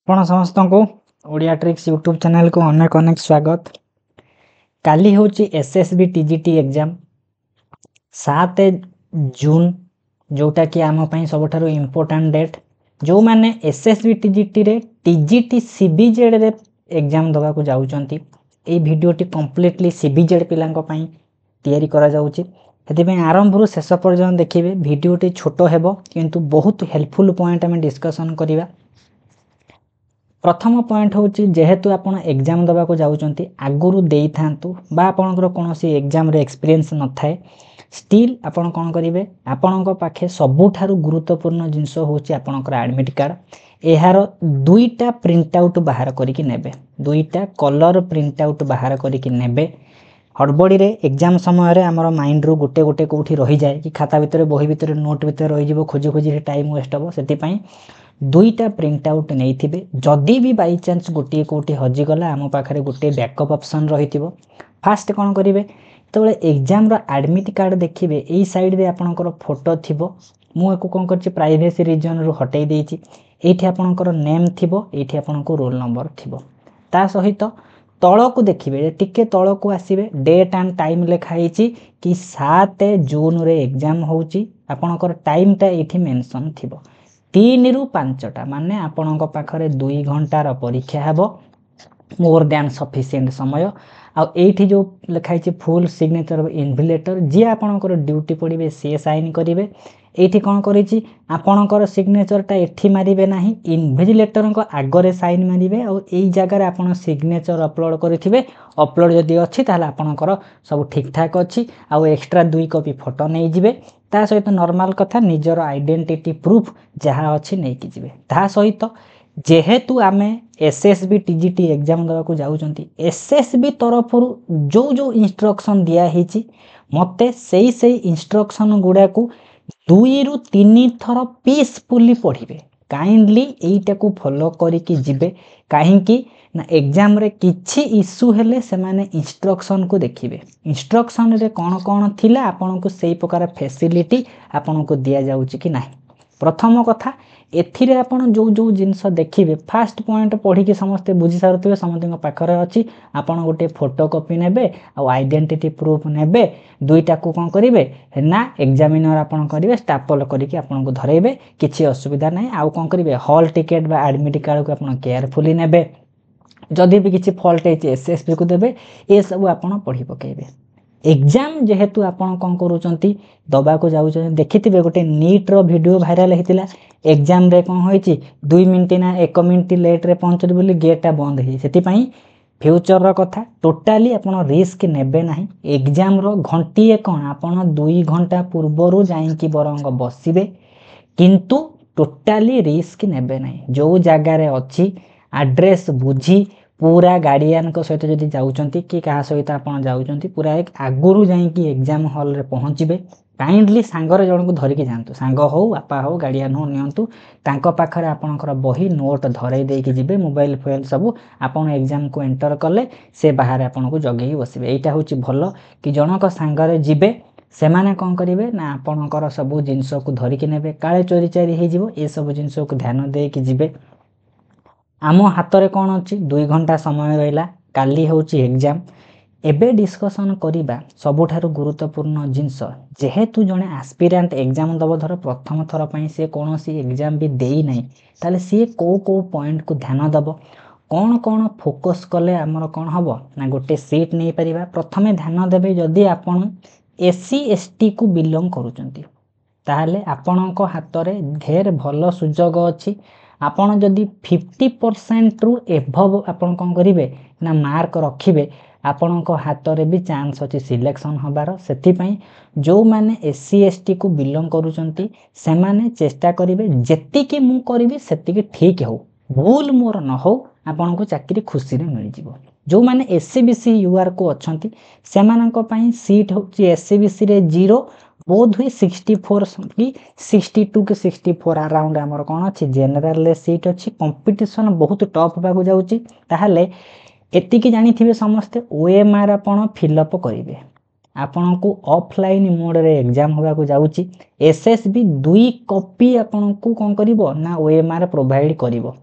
ଆପଣ ସମସ୍ତଙ୍କୁ Odia tricks YouTube ଚ୍ୟାନେଲକୁ ଅନେକ ଅନେକ ସ୍ୱାଗତ। କାଲି ହେଉଛି SSB TGT ଏକ୍ଜାମ୍ 7 ଜୁନ୍, ଯେଉଁଟାକି ଆମ ପାଇଁ ସବୁଠାରୁ ଇମ୍ପୋର୍ଟାଣ୍ଟ ଡେଟ୍। ଯେଉଁମାନେ SSB TGTରେ TGT CBZରେ ଏକ୍ଜାମ୍ ଦେବାକୁ ଯାଉଛନ୍ତି, এই ଭିଡ଼ିଓଟି କମ୍ପ୍ଲିଟଲି CBZ ପିଲାଙ୍କ ପାଇଁ ତିଆରି କରାଯାଉଛି। ସେଥିପାଇଁ ଆରମ୍ଭରୁ ଶେଷ ପର୍ଯ୍ୟନ୍ତ ଦେଖିବେ। ଭିଡ଼ିଓଟି ଛୋଟ ହେବ କିନ୍ତୁ ବହୁତ ହେଲ୍ପଫୁଲ୍ ପଏଣ୍ଟ ଆମେ ଡିସ୍କସନ୍ କରିବା। प्रथम पॉइंट हूँ जेहेतु आप एग्जाम देवाक जाऊँच आगुरी दे था आपणकर कौन एग्जाम एक्सपीरियंस न थाए स्टिल आपण कौन करेंगे आपण पाखे सबुठारु गुरुत्वपूर्ण जिनस हूँ आपणकर एडमिट कार्ड। यार दुईटा प्रिंट आउट बाहर करके नेबे, दुईटा कलर प्रिंट आउट बाहर करके नेबे। हड़बड़ी रे एग्जाम समय आमर माइंड रु गोटे गोटे कौटी रही जाए कि खाता भितर बही भितर नोट भितर रही खोजी खोजी टाइम वेस्ट हम। से दुईटा प्रिंट आउट नहीं जदि भी बाई चान्स गोटे कौटी हजिगला आम पाखे गोटे बैकअप ऑप्शन रही। फास्ट कौन करेंगे तो एग्जाम एडमिट कार्ड देखिए यही साइड रे आपणकर फोटो थी। मुझे कौन कर प्राइवेसी रिजन रु हटई देती। ये आपणकर नेम थी, ये आपको रोल नंबर थी। ता सहित तलक देखिए टिके तलक आसवे डेट एंड टाइम लिखाई कि 7 जून रे एग्जाम होची। आपणकर टाइमटा ये मेंशन थी 3 ରୁ 5टा माने आपणक पाखरे 2 घंटार परीक्षा हेबो, मोर दैन सफिशिएंट समय। आठी जो लिखाई फुल सिग्नेचर इनविजिलेटर जी आपणकर ड्यूटी पड़े सी साइन करेंगे। ये कौन करी आपणकर सिग्नेचरटा एठी मारे ना, इनविजिलेटर आगरे साइन मारे और यही जगार आप सिग्नेचर अपलोड करेंगे। अपलोड जदि अच्छी ताहले आपणकर सब ठीक ठाक अच्छी। आउ एक्स्ट्रा 2 कॉपी फोटो नहीं जिवे। ता सहित नॉर्मल कथा निजर आइडेंटिटी प्रूफ जहाँ अच्छी नहीं कि जिवे। ता सहित जेहेतु आमे SSB TGT एग्जाम देवाक जाउचंती, SSB तरफ जो जो इंस्ट्रक्शन दिया हिची मते से इंस्ट्रक्शन गुड़ा को 2 ରୁ 3 थर पीसफुली पढ़िबे। काइंडली एटा को फॉलो करिकी जिबे। काहेकि ना एग्जाम रे किछि इश्यू हेले से माने इंस्ट्रक्शन को देखिबे। इंस्ट्रक्शन रे कौन कौन थिला आपन को सही प्रकार फैसिलिटी आपन को दिया जाउची कि नाही। प्रथम कथा एथिरे आपन जो जो जिनस देखिबे फास्ट पॉइंट पढ़ी के समस्ते बुझी सारुथिबे, समस्त पाखरे अछि। आपन गोटे फोटो कॉपी नेबे आ आइडेंटिटी प्रूफ नेबे। दुईटा को कौन करेंगे ना एग्जामिनर आपन करेंगे स्टापल करके आपन को धरेबे, किछि असुविधा नहीं। आउ कौन करेंगे हॉल टिकेट बा एडमिट कार्ड को आपन केयरफुली नेबे। जदि भी किछि फॉल्ट है SSB को देबे। ये सब आपन पढ़ी पकेबे। एग्जाम जेहेतु आपन कौन करूचंती दबा को जाउचंती, देखिथिबे गोटे नीट रो वीडियो वायरल हेतिला। एग्जाम रे कौन होईची 2 मिनिट ना 1 मिनिट लेट रे पहुंचली बोली गेटटा बंद हे। सेति फ्यूचर रो कथा टोटाली आपन रिस्क नेबे नाही। एग्जाम रो घंटीए कौन आपन 2 घंटा पूर्वरु जाइकी बरंग बसिबे, किंतु टोटाली रिस्क नेबे नाही। जो जगार अच्छी एड्रेस बुझी पूरा गार्डियन को सहित जदि जाउचंती कि कहा सहित आपन जाउचंती पूरा एक आगुरु जाइकी एग्जाम हॉल रे पहुंचबे। काइंडली सांगर जन को धरिकी जांतु, सांग हो बापा हो गार्डियन हो नियंतु, तांको पाखरे आपनकर बही नोट धरई देकी जिबे। मोबाइल फोन सब आपन एग्जाम को एंटर कले से बाहर आपन को जगेई बसिबे। एटा होची भलो कि जनक सांगरे जिबे सेमाने कौन करेंगे ना आपनकर सब जिनस को धरिकी नेबे। काले चोरी चारी हे जिवो, ए सब जिनस को ध्यान देकी जिबे। आम हाथ में कौन अच्छी 2 घंटा समय रहा। काली होची एग्जाम। एबे डिस्कसन करिबा सबुठारु गुरुत्वपूर्ण जिनस जेहेतु जने एस्पिरेंट एग्जाम दब धर प्रथम थर पई से कोनोसी एग्जाम भी देई नाही, ताले सी को पॉइंट को ध्यान दब, कौन कौन फोकस कले आमर कौन हबो ना गोटे सीट नहीं परिबा। प्रथमे ध्यान देबे जदि आपण SC ST को बिलोंग करूचंती ताहले आपणक हाथ में ढेर भल सुजोग अच्छी। आपन जदि 50% रु एभव आपन कौन करेंगे ना मार्क रखिबे, आपणक हाथ में भी चांस अच्छी सिलेक्शन हबार। सेथिपई जो माने SC ST को बिलोंग करूचंती से माने चेष्टा करेंगे जेतिकी मु करिबी सेतिकी ठीक हो, भूल मोर न हो, आपन को चाकरी खुशी रे मिल जिवो। जो माने SCBC UR को अच्छंती सेमानक पई सीट होची SCBC रे 0 बोध हुई 64 कि 62 कि 64 अराउंड आमर कौन अच्छी जेनेराल सीट अच्छी। कंपटीशन बहुत टफ होगा जाऊँगी। ताहले एतिकी जानी समस्ते OMR आपण फिलअप करेंगे। आपण को ऑफलाइन मोड रे एग्जाम होगा जाऊँगी। SSB 2 कॉपी आपण को कौन करिवो ना OMR प्रोवाइड करिवो।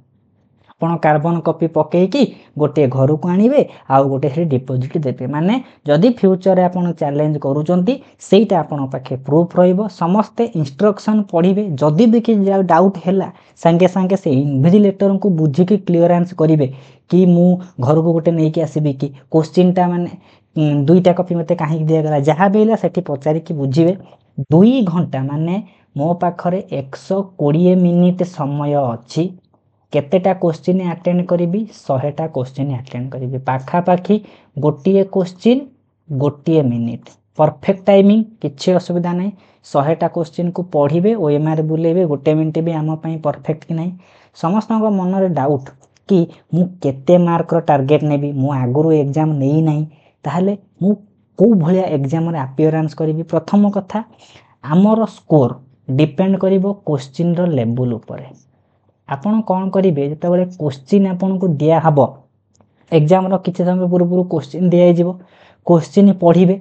ଆପଣ कार्बन कॉपी पकईकि गोटे घर को आणवे आउ गोटे से डिपोजिट देते माने जदि फ्यूचर आपन चैलेंज करूचंती सेटा आपन पाखे प्रूफ रहिबो समस्ते इंस्ट्रक्शन पढ़िबे जदि भी कि डाउट हैला संगे संगे से इन्विजिलेटर को बुझी कि क्लियरेंस करिवे कि मु घर को गोटे नहीं आसबि कि क्वेश्चन टा माने दुईटा कॉपी मते काहे दिया गला जहां बेला सेठी पचारि कि बुझिबे 2 घंटा माने मो पाखरे 120 मिनिट समय अछि केतेटा क्वेश्चन अटेंड करी 100टा क्वेश्चन अटेंड करी पाखापाखि गोटे क्वेश्चन गोटे मिनिट परफेक्ट टाइमिंग किसी असुविधा नहीं 100टा क्वेश्चन को पढ़े ओएमआर बुलेबे गोटे मिनिट भी आम परफेक्ट कि नहीं समस्त मन रे डाउट कि मु केते मार्क टार्गेट नेबी मु आगुरु एग्जाम नहीं नहीं ताहले मु को भलिया एग्जाम रे अपीयरेंस करी प्रथम कथा आमर स्कोर डिपेंड करिवो क्वेश्चन रो लेवल ऊपर आपण कौन करेंगे जिते क्वेश्चन आपन को दिया हब एग्जाम रो किसी समय पूर्व क्वेश्चन दिया क्वेश्चन पढ़े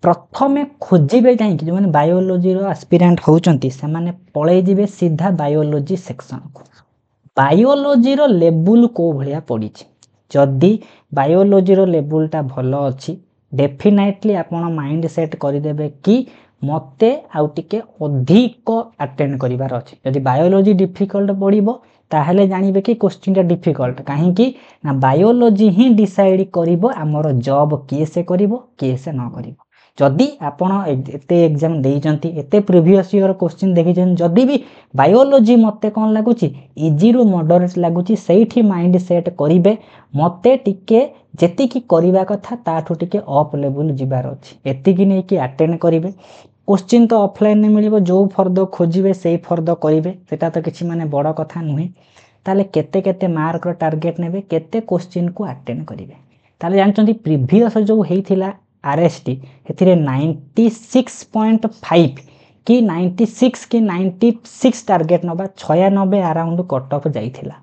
प्रथमे खोजे कहीं जो मैंने बायोलोजी एस्पिरेंट होती से पलैजे सीधा बायोलोजी सेक्शन को बायोलोजी लेवल को भाया पड़ी जदि बायोलोजी लेवलटा भल अच्छी डेफिनेटली आपण माइंड सेट करदेवे कि मते आउ टिके अधिक अटेंड करिवार अछि यदि बायोलोजी डिफिकल्ट पड़िबो ताहले जानिबे कि क्वेश्चन डिफिकल्ट काहे कि ना बायोलोजी ही डिसाइड करिवो हमर जॉब केसे करिवो केसे न करिवो जदि आपण एते एग्जाम देइचंती एते प्रीवियस ईयर क्वेश्चन देखिचन जदि भी बायोलोजी मते कोन लागुची इजी रु मॉडरेट लागुची सेठी माइंड सेट करिवे मते टिके जेति की करिवा कथा ताठो टिके अप लेवल जिबार अछि एति कि नै कि अटेंड करिवे क्वेश्चन तो ऑफलाइन मिलिबो जो फर्द खोजिबे सेई फर्द करिवे सेटा तो किछि माने बड़ कथा नुहे ताले केते केते मार्क रो टार्गेट नेबे केते क्वेश्चन को अटेंड करिवे ताले जानचंती प्रीवियस जो हेइथिला आरएसटी हेथिरे 96.5 कि 96 कि 96 टार्गेट नबा 96 अराउंड कट ऑफ जाइथिला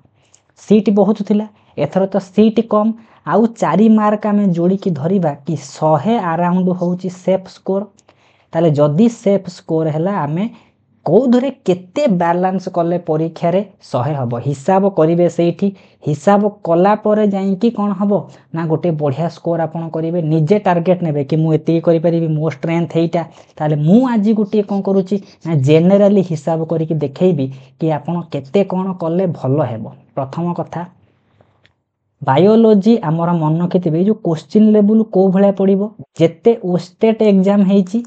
सीट बहुत थिला एथर तो सीट कम आउ 4 मार्क आमे जोड़ी की धरिबा कि 100 अराउंड होउची सेफ स्कोर ताले जदि सेफ स्कोर हैला आमे कौधरे केते बैलेंस कले परीक्षा रे 100 हबो हिसाब करिवे सेठी हिसाब कला परे जाई कि कोन हबो ना गोटे बढ़िया स्कोर आपण करिवे निजे टार्गेट नेबे कि मु एति करि परिबी मो स्ट्रेंथ हेइटा ताले मु आजि गोटे कोन करूची ना जनरली हिसाब करि कि देखैबी कि आपण केते कोन कले भलो हेबो प्रथम कथा बायोलोजी आमर मन केतिबे जो क्वेश्चन लेवल को भले पड़िबो जेते ओस्टेट एग्जाम हेइची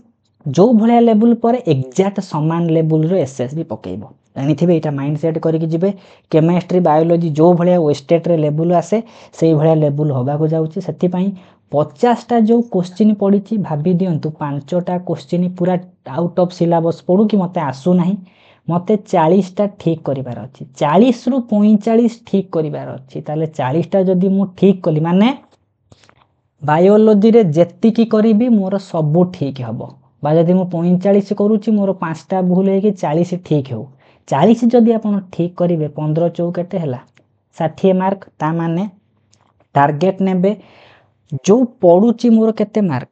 जो भलिया लेवल पर एग्जैक्ट समान लेवल रो एसएसबी पकेइबो जानिथिबे एटा माइंड सेट करिकि जिबे केमिस्ट्री बायोलोजी जो भलिया ओस्टेट रे लेवल आसे सेई भलिया लेवल होबा को जाउची सेति पई 50टा जो क्वेश्चन पड़ीची भाबी दियंतु 5टा क्वेश्चन पूरा आउट ऑफ सिलेबस पडू कि मते आसु नाही मते 40टा ठीक करिवार अछि 40 रु 45 ठीक करिवार अछि ताले 40टा जदी मु ठीक कली माने बायोलोजी रे जेति की करिबी मोर सब ठीक हबो बा जदि मु 45 करूची मोर 5टा भूल हे कि 40 ठीक हो 40 जदि आपण ठीक करिवे 15 चौ केते हला 60 मार्क ता माने टार्गेट नेबे जो पडुची मोर केते मार्क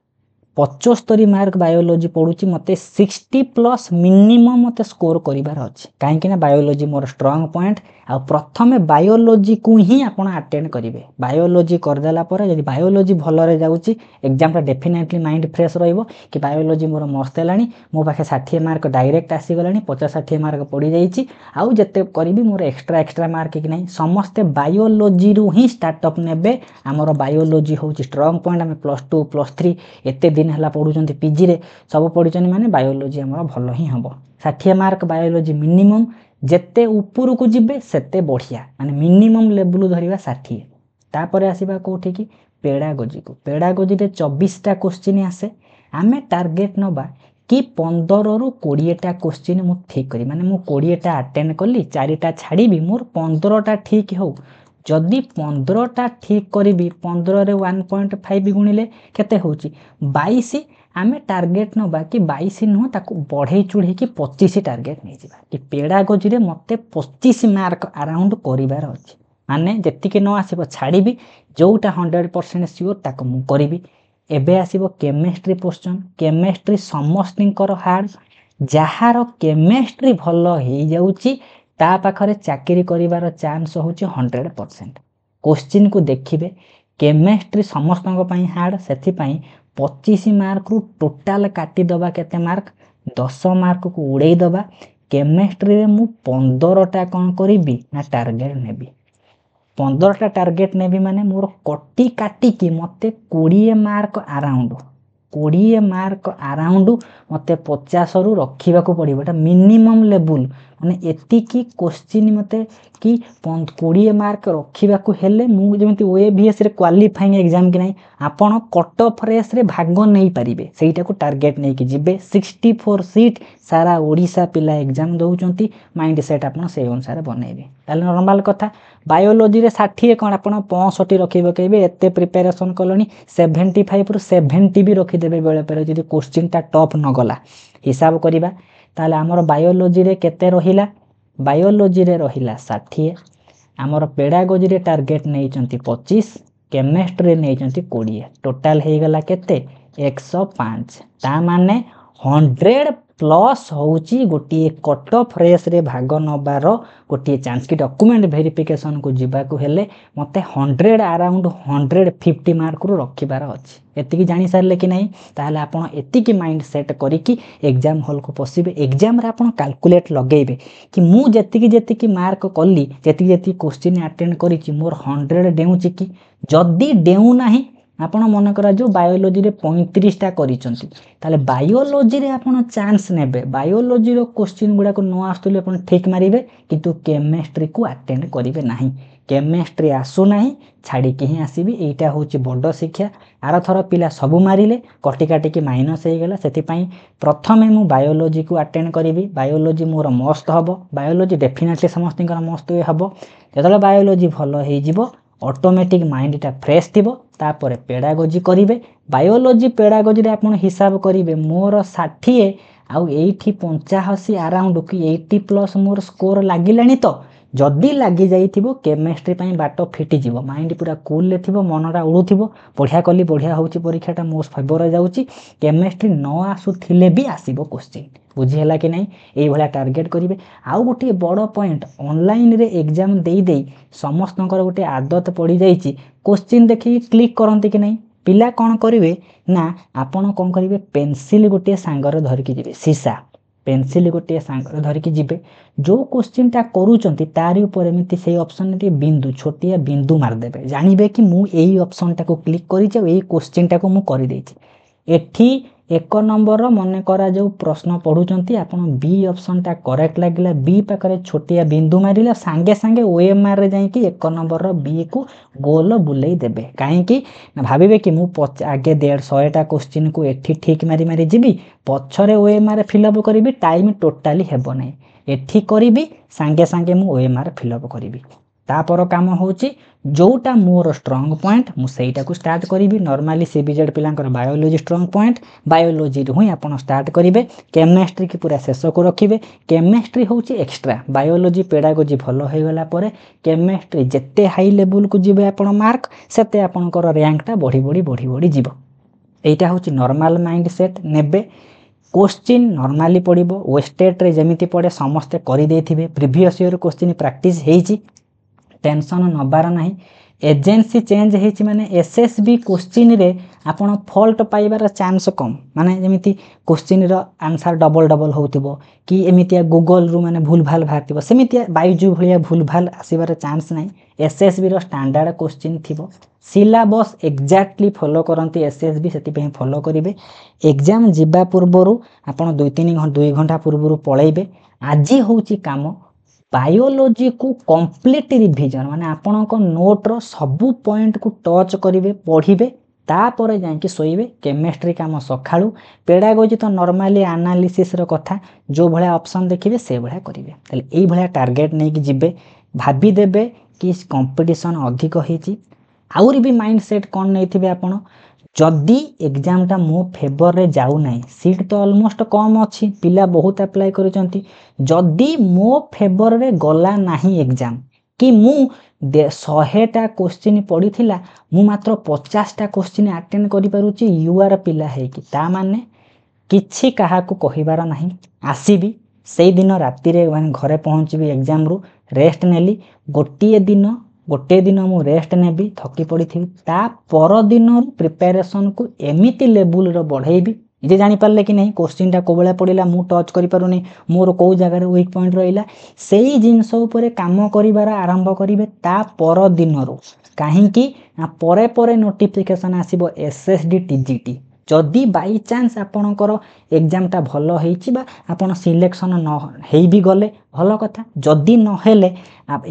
75 मार्क बायोलोजी पडुची मते 60 प्लस मिनिमम मते स्कोर करिवार अछि काहे कि ना बायोलोजी मोर स्ट्रांग पॉइंट आ प्रथमे बायोलोजी को ही आपण अटेंड करिवे बायोलोजी कर देला पर यदि बायोलोजी भलो रे जाउची एग्जाम रा डेफिनेटली माइंड फ्रेश रहइबो कि बायोलोजी मोर मस्त लानी मो पाखे 60 मार्क डायरेक्ट आसी गलानी 50-60 मार्क पड़ी जाईची आउ जते करिवि मोर एक्स्ट्रा मार्क कि नहीं समस्त बायोलोजी रु ही स्टार्टअप नेबे हमर बायोलोजी होची स्ट्रांग पॉइंट हम +2 +3 एते दिन हला पढुचंती पीजी रे सब पढुचंती माने बायोलोजी हमर भलो ही हबो 60 मार्क बायोलोजी मिनिमम जेते ऊपर को जिबे सेते बढ़िया माने मिनिमम लेवल धरिबा 60 तापर आसीबा कोठी की पेडागोजी रे 24टा क्वेश्चन आसे आमे टार्गेट नबा कि 15 रु 20टा क्वेश्चन मु ठीक करी माने मु 20टा अटेंड करली 4टा छाड़ी भी मोर 15टा ठीक हो जदि 15टा ठीक करी 15 रे 1.5 गुणिले केते होची 22 आमे टार्गेट नबा कि 22 नुह ताकू बढ़े चुढ़े कि 25 टार्गेट नहीं जिबा कि पेडागोजी रे मते 25 मार्क अराउंड करिवार अछि माने जेतिके न आसीबो छाड़ी भी जोटा 100% श्योर ताकू मु करिवि एबे आसीबो केमिस्ट्री क्वेश्चन केमिस्ट्री समस्तिंकर हार्ड जहार केमिस्ट्री भलो हे जाउची ता पाखरे चाकरी करिवार चांस होची 100%। क्वेश्चन को देखिबे केमिस्ट्री समस्तଙ୍କ ପାଇଁ हार्ड ସେଥିପାଇଁ 25 मार्क रु टोटाल काटी दबा केते मार्क 10 मार्क को उड़ेई दबा। केमिस्ट्री रे मु 15टा कोन करिबी ना टार्गेट नेबी 15टा टार्गेट नेबी माने मोर कटी काटी की मते 20 मार्क अराउंड 20 मार्क अराउंड मते 50 रु रखिबा को पड़िबो। एटा मिनिमम लेवल माने एति की क्वेश्चन मते कि 20 मार्क रखिबा को हेले मु जेमति ओएबीएस रे क्वालिफाइंग एग्जाम कि नै आपण कट ऑफ रेस रे भाग नै परिबे सेटा को टार्गेट नै कि जिबे। 64 सीट सारा ओडिसा पिला एग्जाम दउचंती माइंड सेट आपण से अनुसार बनेबे ताले नॉर्मल कथा। बायोलॉजी रे 60 कोन आपण 65 रखिबो कहबे एते प्रिपरेशन कलोनी 75 रु 70 भी रखि देबे बेले पर जदि क्वेश्चन ता टॉप न गला हिसाब करिबा ताले हमर बायोलॉजी रे केते रहिला बायोलॉजी रे रहिला 60 हमर पेडागोजी रे टार्गेट नैचंती 25 केमिस्ट्री नैचंती 20 टोटल हे गला केते 105 ता माने 100 प्लस होची गोटी कट ऑफ रेस रे भाग नबार गोटी चांस की डॉक्यूमेंट वेरिफिकेशन को जिबा को हेले मते 100 अराउंड 150 मार्क रु रखिबार अछि। एति की जानि सारले कि नै ताले आपण एति की माइंड सेट करी कि एग्जाम हॉल को पसिबे एग्जाम रे आपण कैलकुलेट लगेबे कि मु जेति की मार्क कल्ली जेति क्वेश्चन अटेंड करिछि मोर 100 डेउछि कि जदी डेउ नाही आपण मन करा जो बायोलॉजी रे 35 टा करिसंती ताले बायोलॉजी रे आपण चांस नेबे बायोलॉजी रो क्वेश्चन गुडा को न आस्तले आपण ठीक मारिबे किंतु केमिस्ट्री को अटेंड करिवे नाही। केमिस्ट्री आसु नाही छाड़ी के ही आसीबी एटा होची बड़ शिक्षा। आर थर पिला सबु मारिले कटी काटी की माइनस हे गेला सेति पई प्रथमे मु बायोलॉजी को अटेंड करिवि बायोलॉजी मोर मस्त हबो बायोलॉजी डेफिनेटली समस्तिकर मस्त हबो। जेतले बायोलॉजी भलो हे जिवो ऑटोमेटिक माइंड टा फ्रेश थिबो तापरे पेडागोजी करिवे बायोलॉजी पेडागोजी रे आपण हिसाब करिवे मोर 60 आउ 85 अराउंड कि 80 प्लस मोर स्कोर लागिलानी तो जदी लागी जाइथिबो केमिस्ट्री पई बाटो फिटी जिवो माइंड पूरा कूल ले थिबो मनरा उडुथिबो बढ़िया कली बढ़िया होची परीक्षाटा मोस्ट फेवर जाउची केमिस्ट्री न आसु थिले भी आसीबो क्वेश्चन बुझी हला कि नै एई भला टार्गेट करिवे। आउ गोटे बड़ पॉइंट ऑनलाइन रे एग्जाम देई देई समस्तनकर गोटे आदत पड़ी जाइची क्वेश्चन देखि क्लिक करंती कि नै पिला कोन करिवे ना आपण कोन करिवे पेंसिल गोटे सांगर धरि कि जिवे सीसा पेंसिल गोटे सांगर धरि कि जिवे जो क्वेश्चन ता करूचंती तारी ऊपर एमिति से ऑप्शन रे बिंदु छोटिया बिंदु मार देबे जानिबे कि मु एई ऑप्शन टा को क्लिक करिचे एई क्वेश्चन टा को मु करि देछि। एठी 1 नंबर मने करा जो प्रश्न पढुचंती आपण बी ऑप्शन टा करेक्ट लागिला बी पाखरे छोटिया बिंदु मारिला सांगे सांगे ओएमआर रे जाई कि 1 नंबर रो बी को गोल बुलेई देबे काहे कि ना भाबिबे कि मु आगे 150 टा क्वेश्चन को एठी ठीक मारी मारी जिबी पछरे ओएमआर फिलअप करिबी टाइम टोटली हेबो नै एठी करिबी सांगे सांगे मु ओएमआर फिलअप करिबी तापर काम होची जोटा मोर स्ट्रांग पॉइंट मु सेटा को स्टार्ट करिबी। नॉर्मली सीबीजेड पिलांकर बायोलॉजी स्ट्रांग पॉइंट बायोलॉजी रे हुई आपण स्टार्ट करिवे केमिस्ट्री की पूरा शेष को रखिबे केमिस्ट्री होची एक्स्ट्रा बायोलॉजी पेडागोजी भलो हे गला परे केमिस्ट्री जत्ते हाई लेवल को जिवे आपण मार्क सेते आपणकर रैंक टा बढ़ी बढ़ी बढ़ी बढ़ी जिवो एटा होची नॉर्मल माइंड सेट नेबे। क्वेश्चन नॉर्मली पड़िबो वेस्टेट रे जेमिति पड़े समस्त करि देथिबे प्रीवियस ईयर क्वेश्चन प्रैक्टिस हेची टेंशन नबार नाही। एजेंसी चेंज हेची माने एसएसबी क्वेश्चन रे आपण फॉल्ट पाइबार चांस कम माने जेमिति क्वेश्चन रो आंसर डबल डबल होतिबो कि एमितिया गूगल रु माने भूल भाल भारतिबो सेमितिया बायजू भलिया भूल भाल आसीबार चांस नाही। एसएसबी रो स्टैंडर्ड क्वेश्चन थिबो सिलेबस एक्जेक्टली फॉलो करंती एसएसबी सेति पे फॉलो करिवे एग्जाम जिबा पूर्वरु आपण 2 घंटा पूर्वरु पळैबे। आजी होची काम बायोलॉजी को कंप्लीट रिवीजन माने आपण को नोट रो सबु पॉइंट को टच करिवे पढिबे तापर जाई कि सोइबे। केमिस्ट्री काम सखाळू पेडागोजी तो नॉर्मली एनालिसिस रो कथा जो भले ऑप्शन देखिबे से भले करिवे तले एई भले टारगेट नै कि जिबे भाबी देबे कि कंपटीशन अधिक हेची। आउरी भी माइंड सेट कोन नैथिबे आपण जदी एग्जाम टा मो फेवर रे जाउ नाही सीट तो ऑलमोस्ट कम अछि पिला बहुत अप्लाई करिसंती जदी मो फेवर रे गला नाही एग्जाम कि मु 100 टा क्वेश्चन पडिथिला मु मात्र 50 टा क्वेश्चन अटेंड करि पारुची यूआर पिला हे कि ता माने किछि काहा को कहिबार नाही आसीबी सेई दिन राति रे माने घरे पहुँचबी एग्जाम रु रेस्ट नेली गोटे दिन मु रेस्ट नेबी थकी पड़ी ता पर दिन प्रिपेरेसन को एमिति लेवल रो बढ़ेबी ये जानी पारले कि नहीं क्वेश्चन टा कोबला पड़िला मु टच करि पारुनी मोर को जगह वीक पॉइंट रहिला सेई जिंस ऊपर काम करिवार आरंभ करिवे ता पर दिन रु काहे कि परे परे नोटिफिकेशन आसीबो एसएसडी टीजीटी जदि बाई चांस आपणकर एग्जाम टा भल होईची बा आपण सिलेक्शन न हेई भी गले भल कथा जदि न हेले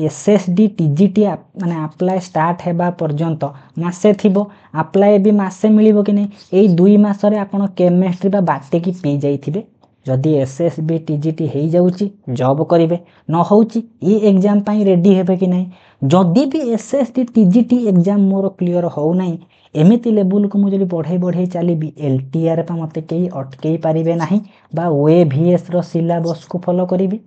एसएसडी टीजीटी माने अप्लाई स्टार्ट हेबा पर्यंत मासे थिबो अप्लाई भी मासे मिलिबो कि नहीं एई 2 मास रे आपण केमिस्ट्री बा बाटे की पी जाइथिबे जदि एसएसबी टीजीटी हेई जाउची जॉब करिवे न होउची ई एग्जाम पई रेडी हेबे कि नहीं जदि भी SSD TGT exam more clear हो नहीं एमिति लेवल को मुझे बढ़े चली एलटीआर पा मते कई अटकई पारिबे नाही बा ओएवीएस रो सिलेबस को फॉलो करिवि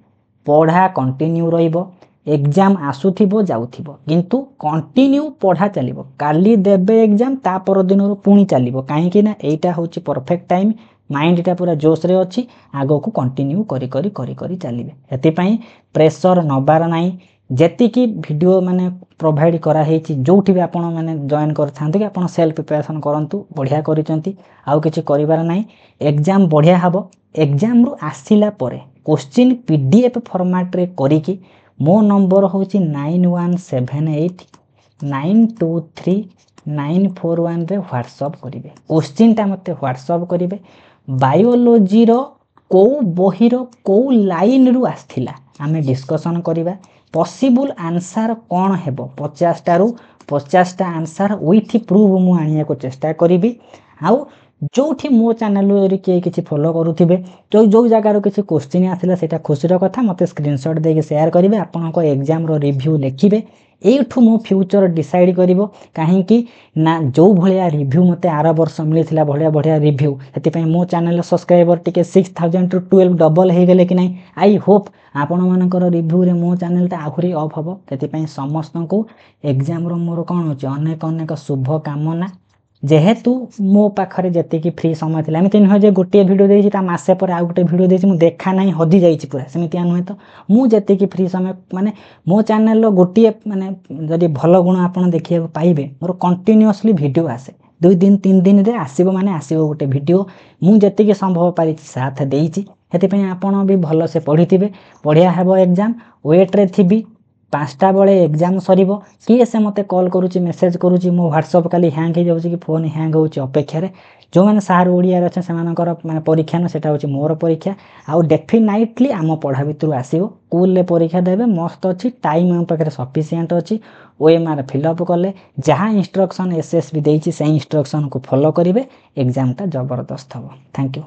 पढ़ा कंटिन्यू रहिबो एग्जाम आसुथिबो जाउथिबो किंतु कंटिन्यू पढ़ा चलिबो काली देबे एग्जाम ता पर दिन रो पुणी चलिबो काहे कि ना एटा होची परफेक्ट टाइम माइंड टा पूरा जोश रे अछि आगो को कंटिन्यू करी चलिबे एति पई प्रेशर नबार नाही जेति की वीडियो माने प्रोवाइड करा हेची जोठी भी आपण माने जॉइन कर थांते कि आपण सेल्फ प्रिपरेशन करंतु बढ़िया करिसंती आउ किछि करिवार नाही एग्जाम बढ़िया हबो एग्जाम रु आसिला परे क्वेश्चन पीडीएफ फॉर्मेट रे करिकि मो नंबर होची 9178 923 941 रे व्हाट्सएप करिवे क्वेश्चन ता मते व्हाट्सएप करिवे बायोलॉजी रो को बही रो को लाइन रु आस्थिला आमे डिस्कशन करिवा पॉसिबल आंसर कौन हेबो 50 टारू 50 टा आंसर विथ प्रूफ मु आनिया को चेष्टा करिवि आउ जोठी मो चैनल रे किछि फॉलो करूथिबे जो जगह रो किछि क्वेश्चन आथिला सेटा खुशीर कथा मते स्क्रीनशॉट देके शेयर करिवे आपन को एग्जाम रो रिव्यू लिखिबे एठू मो फ्यूचर डिसाइड करिवो काहे कि ना जो भलिया रिव्यू मते 8 वर्ष मिलिथिला बढ़िया रिव्यू हेति पई मो चैनल सब्सक्राइबर टिके 6000 टू 12 डबल हे गेले कि नहीं आई होप आपण मानकर रिव्यू रे मो चैनल ता आहुरी अप हबो हेति पई समस्त को एग्जाम रो मोर कोन होची अनेक शुभ कामना जेहेतु मो पाखरे जति की फ्री समय थिला एमिति नह जे गोटे वीडियो देछि ता मासे पर आ गोटे वीडियो देछि मु देखा नाही हदी जाइछि पूरा सेमिति नुहे तो मु जति की फ्री समय माने मो चैनल रो गोटे माने जदि भलो गुण आपण देखिया पाइबे मोर कंटीन्यूअसली वीडियो आसे 2 दिन 3 दिन रे आसीबो माने आसीबो गोटे वीडियो मु जति की संभव पारि साथ देइछि हेति पई आपण भी भलो से पढिथिबे बढ़िया हेबो एग्जाम वेट रे थिबी 5टा बेले एग्जाम सरीबो किए से मते कॉल करूची मेसेज करूची मो व्हाट्सएप खाली हैंग हे जाउची कि फोन हैंग होउची अपेक्षा रे जो माने सार ओडिया रे छै सेमानकर माने परीक्षा न सेटा होची मोर परीक्षा आ डेफिनेटली आम पढ़ा भितरु आसीबो कूल ले परीक्षा देबे मस्त अछि टाइम हम पकरे सफिशिएंट अछि ओएमआर फिल अप करले जहां इंस्ट्रक्शन एसएसबी देइची से इंस्ट्रक्शन को फॉलो करिवे एग्जाम ता जबरदस्त हबो थैंक यू।